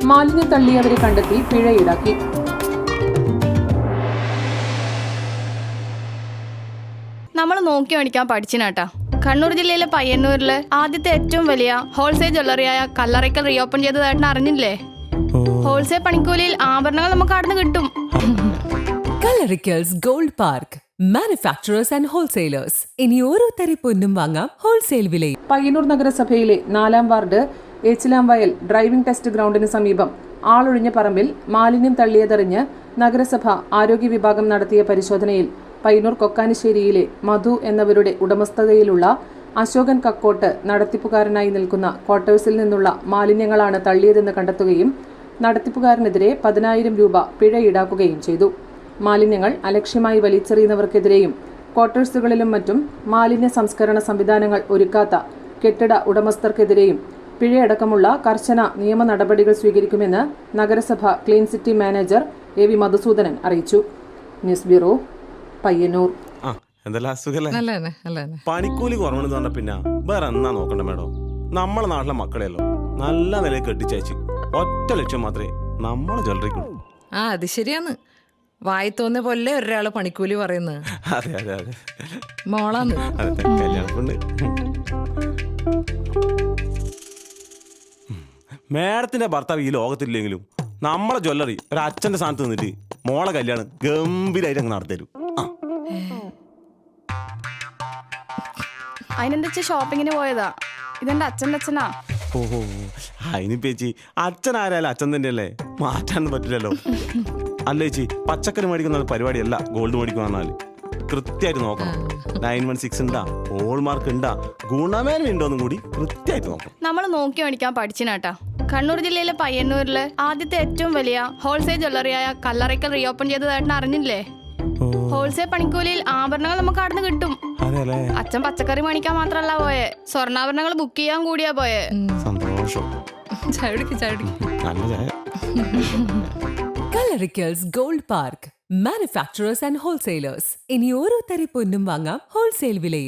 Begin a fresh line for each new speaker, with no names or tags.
മാലിന്യം തള്ളിയവരെ കണ്ടെത്തി പിഴ ഈടാക്കി.
നമ്മൾ നോക്കി മേടിക്കാൻ പഠിച്ചിനാട്ടാ. കണ്ണൂർ ജില്ലയിലെ പയ്യന്നൂരില് ആദ്യത്തെ ഏറ്റവും വലിയ ഹോൾസെയിൽ ജ്വല്ലറിയായ കല്ലറയ്ക്കൽ റീഓപ്പൺ ചെയ്തതായിട്ട് അറിഞ്ഞില്ലേ? ഹോൾസെയിൽ പണിക്കൂലിയിൽ ആഭരണങ്ങൾ നമുക്ക് അവിടെ നിന്ന് കിട്ടും.
Kallarickals gold park, manufacturers and wholesalers. ഇനി ഓരോ തരി പൊന്നും വാങ്ങാം ഹോൾസെയിൽ വിലയിൽ.
പയ്യന്നൂർ നഗരസഭയിലെ 4-ാം വാർഡ് ഏച്ചിലാംവയൽ ഡ്രൈവിംഗ് ടെസ്റ്റ് ഗ്രൗണ്ടിന് സമീപം ആളൊഴിഞ്ഞ പറമ്പിൽ മാലിന്യം തള്ളിയതെറിഞ്ഞ് നഗരസഭ ആരോഗ്യ വിഭാഗം നടത്തിയ പരിശോധനയിൽ പയ്യന്നൂർ കൊക്കാനിശ്ശേരിയിലെ മധു എന്നവരുടെ ഉടമസ്ഥതയിലുള്ള അശോകൻ കക്കോട്ട് നടത്തിപ്പുകാരനായി നിൽക്കുന്ന ക്വാർട്ടേഴ്സിൽ നിന്നുള്ള മാലിന്യങ്ങളാണ് തള്ളിയതെന്ന് കണ്ടെത്തുകയും നടത്തിപ്പുകാരനെതിരെ 10,000 രൂപ പിഴ ഈടാക്കുകയും ചെയ്തു. മാലിന്യങ്ങൾ അലക്ഷ്യമായി വലിച്ചെറിയുന്നവർക്കെതിരെയും ക്വാർട്ടേഴ്സുകളിലും മറ്റും മാലിന്യ സംസ്കരണ സംവിധാനങ്ങൾ ഒരുക്കാത്ത കെട്ടിട ഉടമസ്ഥർക്കെതിരെയും പിഴയടക്കമുള്ള കർശന നിയമ നടപടികൾ സ്വീകരിക്കുമെന്ന് നഗരസഭ clean city manager AV Madhusudanan അറിയിച്ചു. News bureau, Payyanur.
പണിക്കൂലി കുറവെന്ന് പറഞ്ഞ പിന്നെ വേറെ എന്നാ നോക്കണ്ട മേഡം. നമ്മളെ നാട്ടിലെ മക്കളെയല്ലോ നല്ല നിലയിൽ കെട്ടിച്ചയച്ച് ഒറ്റ ലക്ഷ്യം മാത്രമേ നമ്മളെ ജ്വല്ലറിക്കുള്ളൂ.
അത് ശരിയാന്ന്. വായി തോന്നിയ പോലെ ഒരാള് പണിക്കൂലി പറയുന്നത്.
അതെ അതെ അതെ
മോളാന്ന്.
അതെ, കല്യാണപ്പെണ്ണ്. മേഡത്തിന്റെ ഭർത്താവ് ഈ ലോകത്തില്ലെങ്കിലും നമ്മളെ ജ്വല്ലറി ഒരു അച്ഛന്റെ സ്ഥാനത്ത് നിന്നിട്ട് മോളെ കല്യാണം ഗംഭീരമായിട്ട് അങ്ങ് നടത്തരും.
അതിനെന്താ ഷോപ്പിങ്ങിന് പോയതാ. ഇതെന്റെ അച്ഛൻ്റെ അച്ഛനാ.
ഓഹോ, അതിന് ചേച്ചി അച്ഛൻ ആരായാലും അച്ഛൻ തന്നെയല്ലേ, മാറ്റാനൊന്നും പറ്റില്ലല്ലോ. അല്ല ചേച്ചി, പച്ചക്കറി മേടിക്കുന്ന പരിപാടിയല്ല ഗോൾഡ് മേടിക്കുക പറഞ്ഞാൽ കൃത്യമായിട്ട് നോക്കണം. 916 ഉണ്ടാ, ഹോൾമാർക്ക് ഉണ്ടാ, ഗുണമേന്മ ഉണ്ടോന്നും കൂടി കൃത്യമായിട്ട് നോക്കണം.
നമ്മൾ നോക്കി മേടിക്കാൻ പഠിച്ചിനാട്ടാ. കണ്ണൂർ ജില്ലയിലെ പയ്യന്നൂരില് ആദ്യത്തെ ഏറ്റവും വലിയ ഹോൾസെയിൽ ജ്വല്ലറിയായ കല്ലറയ്ക്കൽ റീഓപ്പൺ ചെയ്തതായിട്ട് അറിഞ്ഞില്ലേ? ഹോൾസെയിൽ പണിക്കൂലിയിൽ ആഭരണങ്ങൾ നമുക്ക് അവിടെ നിന്ന് കിട്ടും. അച്ഛൻ പച്ചക്കറി മേടിക്കാൻ മാത്രല്ല പോയെ, സ്വർണ്ണാഭരണങ്ങൾ ബുക്ക് ചെയ്യാൻ കൂടിയാ പോയെ.
സന്തോഷം.
Kallarickals gold park, manufacturers and wholesalers. ഇനി ഓരോ തരി പൊന്നും വാങ്ങാം ഹോൾസെയിൽ വിലയിൽ.